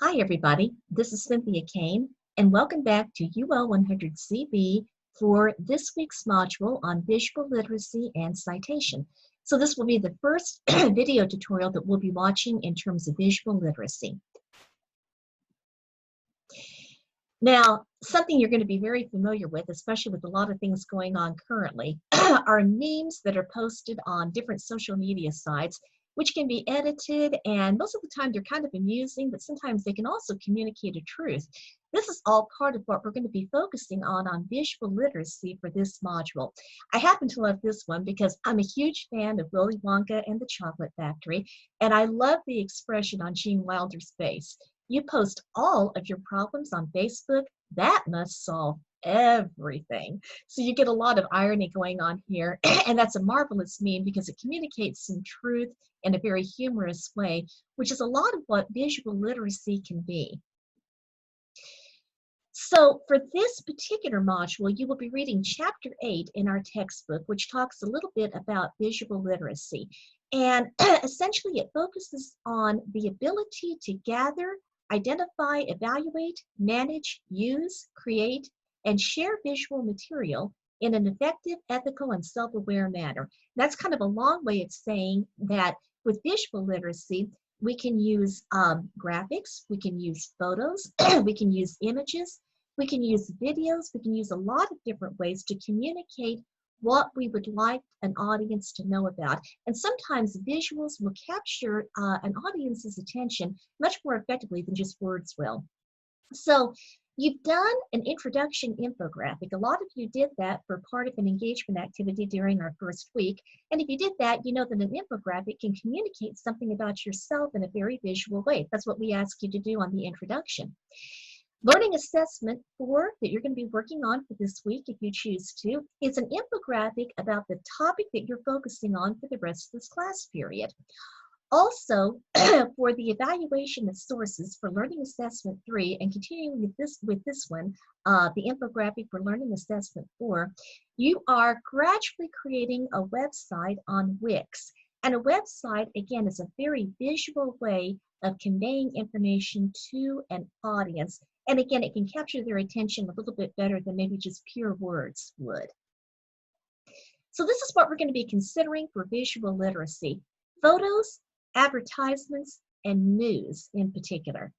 Hi, everybody. This is Cynthia Kane, and welcome back to UL100ZB for this week's module on visual literacy and citation. So this will be the first video tutorial that we'll be watching in terms of visual literacy. Now, something you're going to be very familiar with, especially with a lot of things going on currently, are memes that are posted on different social media sites, which can be edited, and most of the time they're kind of amusing, but sometimes they can also communicate a truth. This is all part of what we're going to be focusing on visual literacy for this module. I happen to love this one because I'm a huge fan of Willy Wonka and the Chocolate Factory, and I love the expression on Gene Wilder's face. You post all of your problems on Facebook, that must solve everything. So you get a lot of irony going on here, and that's a marvelous meme because it communicates some truth in a very humorous way, which is a lot of what visual literacy can be. So for this particular module, you will be reading Chapter 8 in our textbook, which talks a little bit about visual literacy. And essentially, it focuses on the ability to gather, identify, evaluate, manage, use, create, and share visual material in an effective, ethical, and self-aware manner. That's kind of a long way of saying that with visual literacy, we can use graphics, we can use photos, we can use images, we can use videos, we can use a lot of different ways to communicate what we would like an audience to know about. And sometimes visuals will capture an audience's attention much more effectively than just words will. So you've done an introduction infographic. A lot of you did that for part of an engagement activity during our first week. And if you did that, you know that an infographic can communicate something about yourself in a very visual way. That's what we ask you to do on the introduction. Learning Assessment 4 that you're going to be working on for this week, if you choose to, is an infographic about the topic that you're focusing on for the rest of this class period. Also, for the evaluation of sources for Learning Assessment 3 and continuing with this one, the infographic for Learning Assessment 4, you are gradually creating a website on Wix. And a website, again, is a very visual way of conveying information to an audience. And again, it can capture their attention a little bit better than maybe just pure words would. So this is what we're going to be considering for visual literacy: photos, advertisements, and news in particular.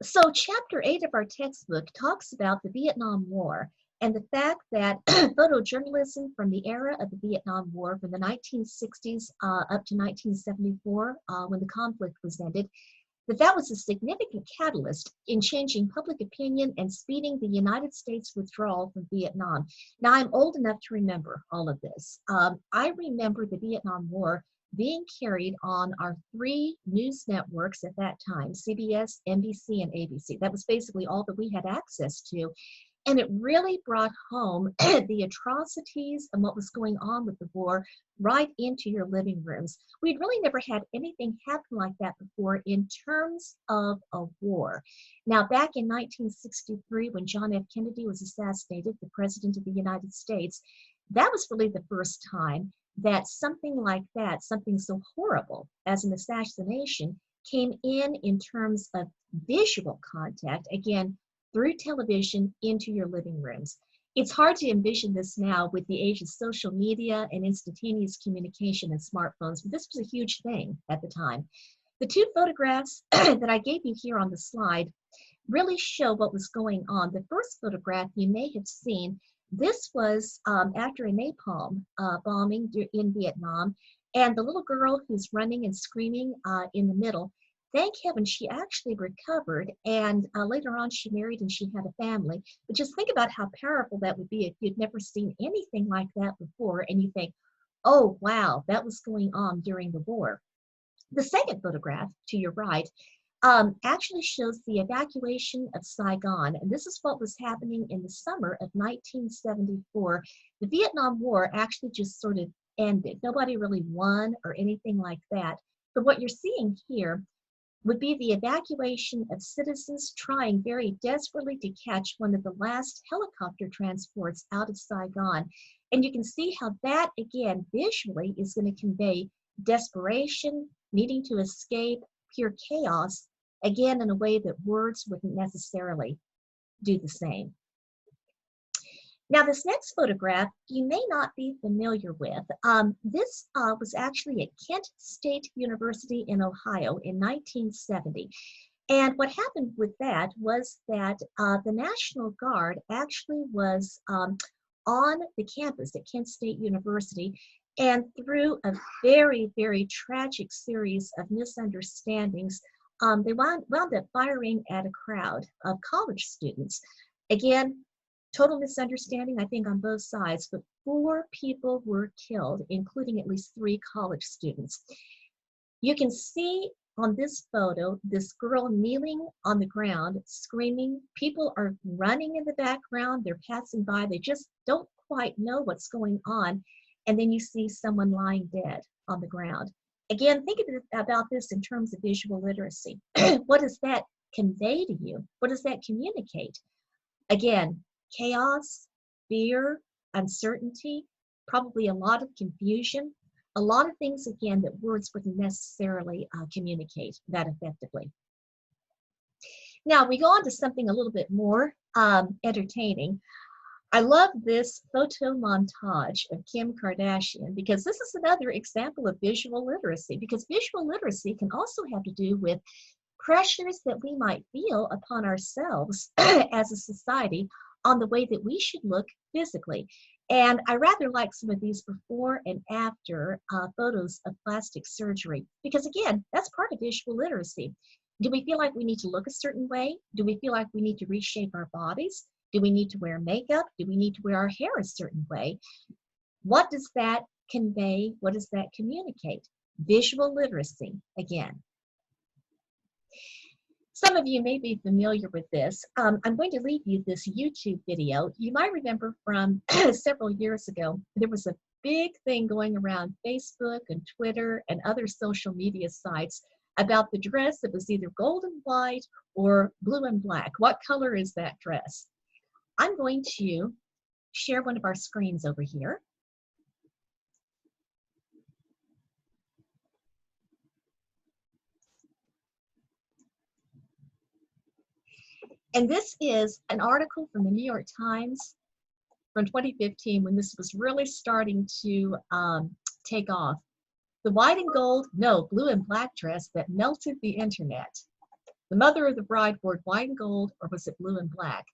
So Chapter 8 of our textbook talks about the Vietnam War and the fact that photojournalism from the era of the Vietnam War, from the 1960s up to 1974, when the conflict was ended, that was a significant catalyst in changing public opinion and speeding the United States withdrawal from Vietnam. Now, I'm old enough to remember all of this. I remember the Vietnam War being carried on our 3 news networks at that time: CBS, NBC, and ABC. That was basically all that we had access to. And it really brought home the atrocities and what was going on with the war right into your living rooms. We'd really never had anything happen like that before in terms of a war. Now, back in 1963, when John F. Kennedy was assassinated, the President of the United States, that was really the first time that something like that, something so horrible as an assassination, came in terms of visual contact, again, through television into your living rooms. It's hard to envision this now with the age of social media and instantaneous communication and smartphones, but this was a huge thing at the time. The 2 photographs that I gave you here on the slide really show what was going on. The first photograph you may have seen, this was after a napalm bombing in Vietnam, and the little girl who's running and screaming in the middle, thank heaven she actually recovered, and later on she married and she had a family. But just think about how powerful that would be if you'd never seen anything like that before and you think, oh wow, that was going on during the war. The second photograph to your right actually shows the evacuation of Saigon, and this is what was happening in the summer of 1974. The Vietnam War actually just sort of ended. Nobody really won or anything like that. But what you're seeing here would be the evacuation of citizens trying very desperately to catch one of the last helicopter transports out of Saigon. And you can see how that, again, visually is going to convey desperation, needing to escape pure chaos, again, in a way that words wouldn't necessarily do the same. Now, this next photograph you may not be familiar with. This was actually at Kent State University in Ohio in 1970. And what happened with that was that the National Guard actually was on the campus at Kent State University, and through a very, very tragic series of misunderstandings, they wound up firing at a crowd of college students. Again, total misunderstanding, I think, on both sides, but 4 people were killed, including at least 3 college students. You can see on this photo, this girl kneeling on the ground, screaming. People are running in the background. They're passing by. They just don't quite know what's going on. And then you see someone lying dead on the ground. Again, think about this in terms of visual literacy. What does that convey to you? What does that communicate? Again, chaos, fear, uncertainty, probably a lot of confusion, a lot of things, again, that words wouldn't necessarily communicate that effectively. Now, we go on to something a little bit more entertaining. I love this photo montage of Kim Kardashian because this is another example of visual literacy, because visual literacy can also have to do with pressures that we might feel upon ourselves as a society on the way that we should look physically. And I rather like some of these before and after photos of plastic surgery, because again, that's part of visual literacy. Do we feel like we need to look a certain way? Do we feel like we need to reshape our bodies? Do we need to wear makeup? Do we need to wear our hair a certain way? What does that convey? What does that communicate? Visual literacy, again. Some of you may be familiar with this. I'm going to leave you this YouTube video. You might remember from several years ago, there was a big thing going around Facebook and Twitter and other social media sites about the dress that was either gold and white or blue and black. What color is that dress? I'm going to share one of our screens over here. And this is an article from the New York Times from 2015 when this was really starting to take off. The white and gold, no, blue and black dress that melted the internet. The mother of the bride wore white and gold, or was it blue and black?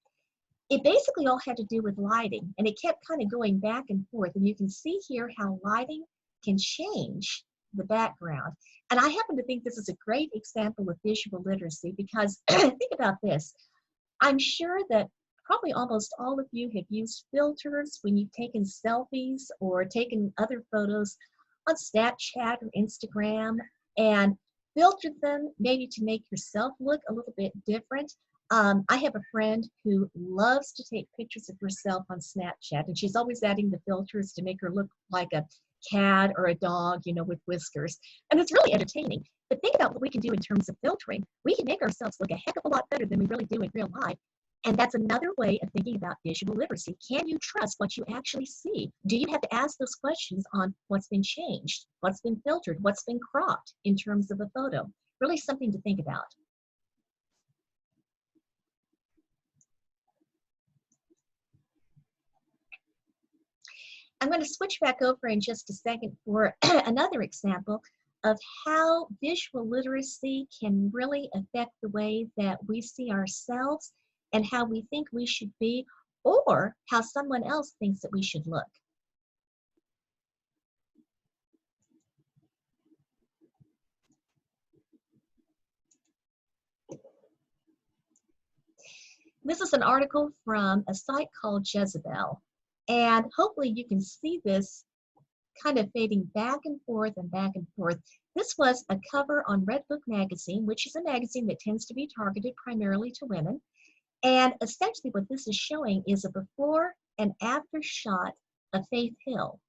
It basically all had to do with lighting, and it kept kind of going back and forth. And you can see here how lighting can change the background. And I happen to think this is a great example of visual literacy because think about this. I'm sure that probably almost all of you have used filters when you've taken selfies or taken other photos on Snapchat or Instagram and filtered them maybe to make yourself look a little bit different. I have a friend who loves to take pictures of herself on Snapchat, and she's always adding the filters to make her look like a cat or a dog, you know, with whiskers. And it's really entertaining. But think about what we can do in terms of filtering. We can make ourselves look a heck of a lot better than we really do in real life. And that's another way of thinking about visual literacy. Can you trust what you actually see? Do you have to ask those questions on what's been changed, what's been filtered, what's been cropped in terms of a photo? Really something to think about. I'm going to switch back over in just a second for another example of how visual literacy can really affect the way that we see ourselves and how we think we should be, or how someone else thinks that we should look. This is an article from a site called Jezebel, and hopefully you can see this kind of fading back and forth and back and forth. This was a cover on Redbook magazine, which is a magazine that tends to be targeted primarily to women. And essentially what this is showing is a before and after shot of Faith Hill.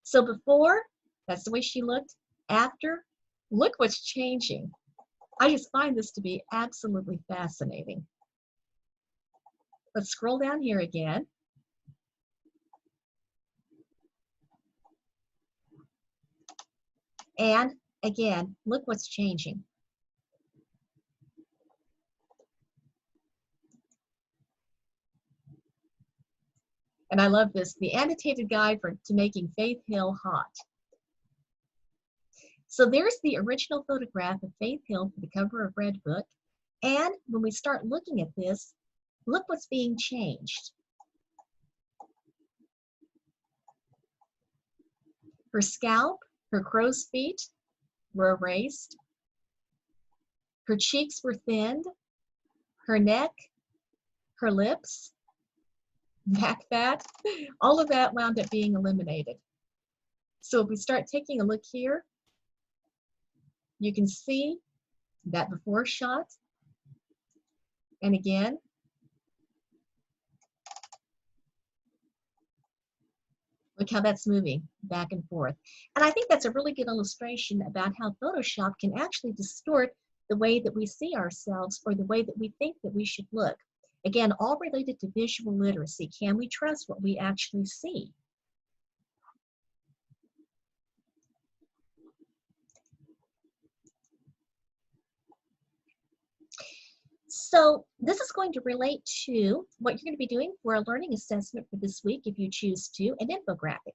So before, that's the way she looked. After, look what's changing. I just find this to be absolutely fascinating. Let's scroll down here again. And again, look what's changing. And I love this, the annotated guide to making Faith Hill hot. So there's the original photograph of Faith Hill for the cover of Red Book. And when we start looking at this, look what's being changed. Her scalp, her crow's feet were erased. Her cheeks were thinned. Her neck, her lips, back fat, all of that wound up being eliminated. So if we start taking a look here, you can see that before shot. And again, look how that's moving back and forth. And I think that's a really good illustration about how Photoshop can actually distort the way that we see ourselves or the way that we think that we should look. Again, all related to visual literacy. Can we trust what we actually see? So this is going to relate to what you're going to be doing for a learning assessment for this week if you choose to, an infographic.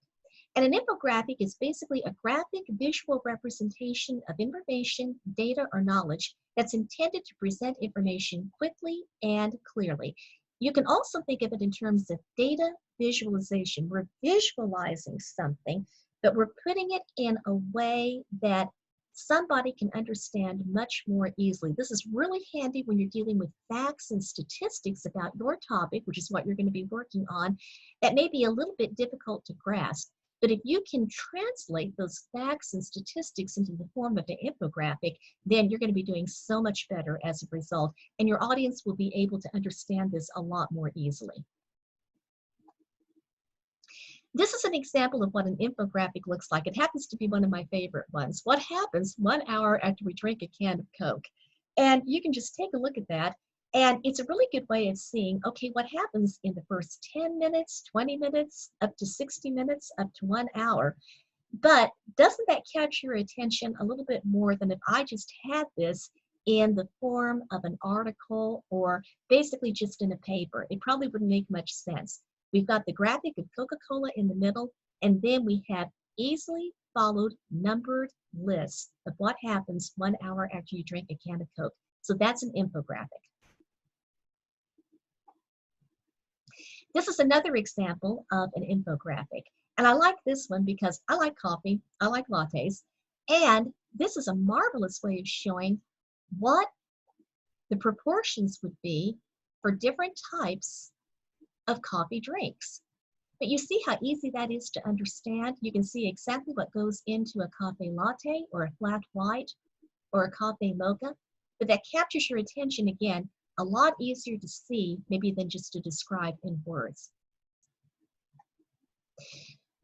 And an infographic is basically a graphic visual representation of information, data, or knowledge that's intended to present information quickly and clearly. You can also think of it in terms of data visualization. We're visualizing something, but we're putting it in a way that somebody can understand much more easily. This is really handy when you're dealing with facts and statistics about your topic, which is what you're going to be working on, that may be a little bit difficult to grasp. But if you can translate those facts and statistics into the form of an infographic, then you're going to be doing so much better as a result, and your audience will be able to understand this a lot more easily. This is an example of what an infographic looks like. It happens to be one of my favorite ones. What happens 1 hour after we drink a can of Coke? And you can just take a look at that. And it's a really good way of seeing, okay, what happens in the first 10 minutes, 20 minutes, up to 60 minutes, up to 1 hour. But doesn't that catch your attention a little bit more than if I just had this in the form of an article or basically just in a paper? It probably wouldn't make much sense. We've got the graphic of Coca-Cola in the middle, and then we have easily followed numbered lists of what happens 1 hour after you drink a can of Coke. So that's an infographic. This is another example of an infographic. And I like this one because I like coffee, I like lattes, and this is a marvelous way of showing what the proportions would be for different types of coffee drinks. But you see how easy that is to understand? You can see exactly what goes into a coffee latte or a flat white or a coffee mocha, but that captures your attention again, a lot easier to see maybe than just to describe in words.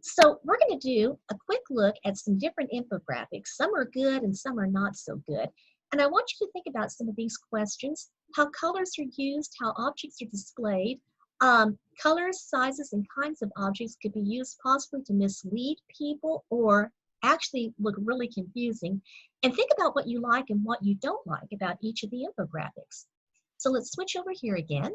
So we're going to do a quick look at some different infographics. Some are good and some are not so good. And I want you to think about some of these questions, how colors are used, how objects are displayed. Colors, sizes, and kinds of objects could be used possibly to mislead people or actually look really confusing. And think about what you like and what you don't like about each of the infographics. So let's switch over here again.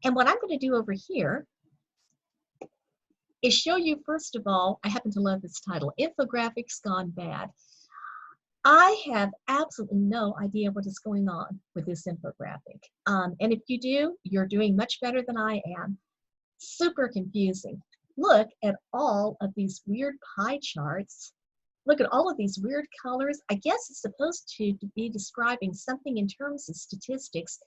And what I'm going to do over here is show you, first of all, I happen to love this title, Infographics Gone Bad. I have absolutely no idea what is going on with this infographic. And if you do, you're doing much better than I am. Super confusing. Look at all of these weird pie charts. Look at all of these weird colors. I guess it's supposed to be describing something in terms of statistics,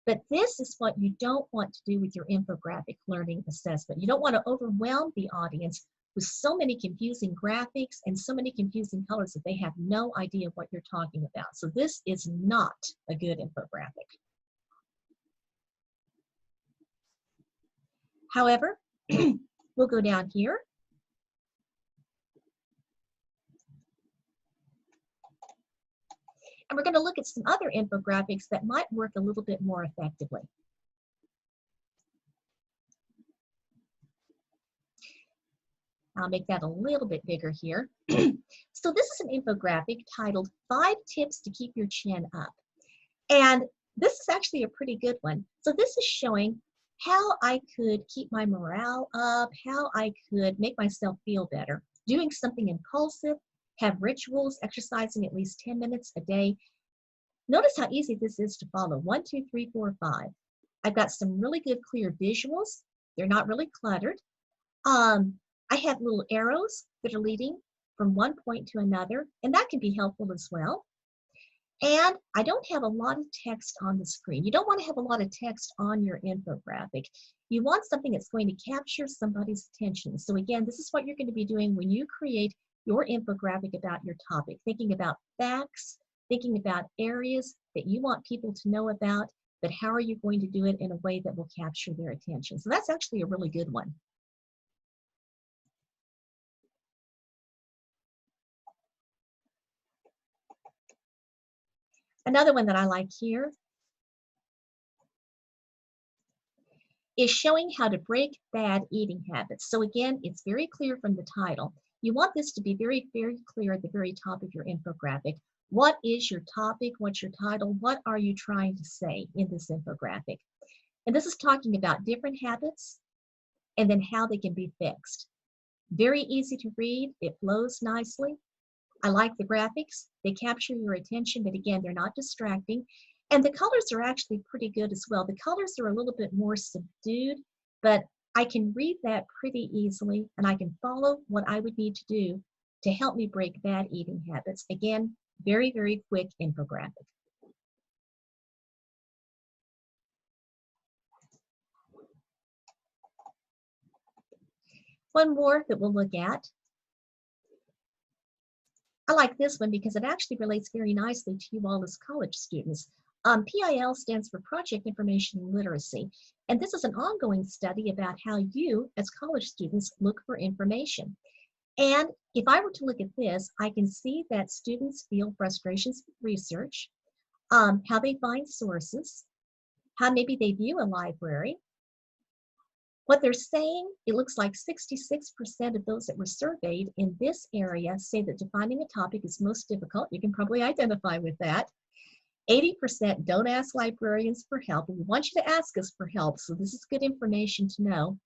but this is what you don't want to do with your infographic learning assessment. You don't want to overwhelm the audience with so many confusing graphics and so many confusing colors that they have no idea what you're talking about. So this is not a good infographic. However, we'll go down here. And we're going to look at some other infographics that might work a little bit more effectively. I'll make that a little bit bigger here. So this is an infographic titled 5 Tips to Keep Your Chin Up. And this is actually a pretty good one. So this is showing how I could keep my morale up, how I could make myself feel better, doing something impulsive, have rituals, exercising at least 10 minutes a day. Notice how easy this is to follow. 1, 2, 3, 4, 5. I've got some really good clear visuals. They're not really cluttered. I have little arrows that are leading from one point to another, and that can be helpful as well. And I don't have a lot of text on the screen. You don't want to have a lot of text on your infographic. You want something that's going to capture somebody's attention. So again, this is what you're going to be doing when you create your infographic about your topic, thinking about facts, thinking about areas that you want people to know about, but how are you going to do it in a way that will capture their attention? So that's actually a really good one. Another one that I like here is showing how to break bad eating habits. So again, it's very clear from the title. You want this to be very, very clear at the very top of your infographic. What is your topic? What's your title? What are you trying to say in this infographic? And this is talking about different habits and then how they can be fixed. Very easy to read. It flows nicely. I like the graphics. They capture your attention, but again, they're not distracting. And the colors are actually pretty good as well. The colors are a little bit more subdued, but I can read that pretty easily, and I can follow what I would need to do to help me break bad eating habits. Again, very, very quick infographic. One more that we'll look at. I like this one because it actually relates very nicely to you all as college students. PIL stands for Project Information Literacy, and this is an ongoing study about how you, as college students, look for information. And if I were to look at this, I can see that students feel frustrations with research, how they find sources, how maybe they view a library. What they're saying, it looks like 66% of those that were surveyed in this area say that defining a topic is most difficult. You can probably identify with that. 80% don't ask librarians for help. We want you to ask us for help, so this is good information to know.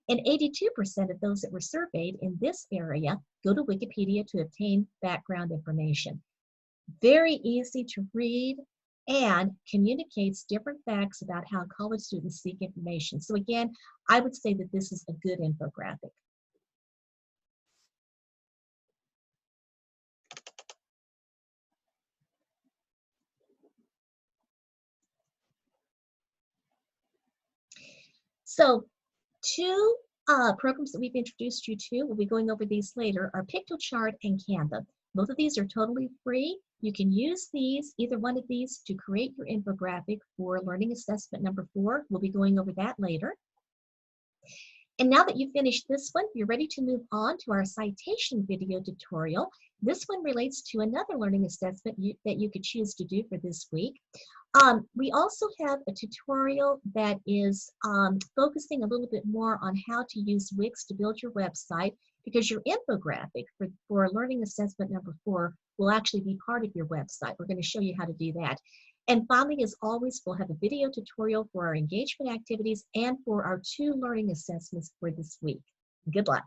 And 82% of those that were surveyed in this area go to Wikipedia to obtain background information. Very easy to read and communicates different facts about how college students seek information. So again, I would say that this is a good infographic. So two programs that we've introduced you to, we'll be going over these later, are Pictochart and Canva. Both of these are totally free. You can use these, either one of these, to create your infographic for learning assessment number 4. We'll be going over that later. And now that you've finished this one, you're ready to move on to our citation video tutorial. This one relates to another learning assessment that you could choose to do for this week. We also have a tutorial that is focusing a little bit more on how to use Wix to build your website, because your infographic for learning assessment number 4 will actually be part of your website. We're going to show you how to do that. And finally, as always, we'll have a video tutorial for our engagement activities and for our 2 learning assessments for this week. Good luck.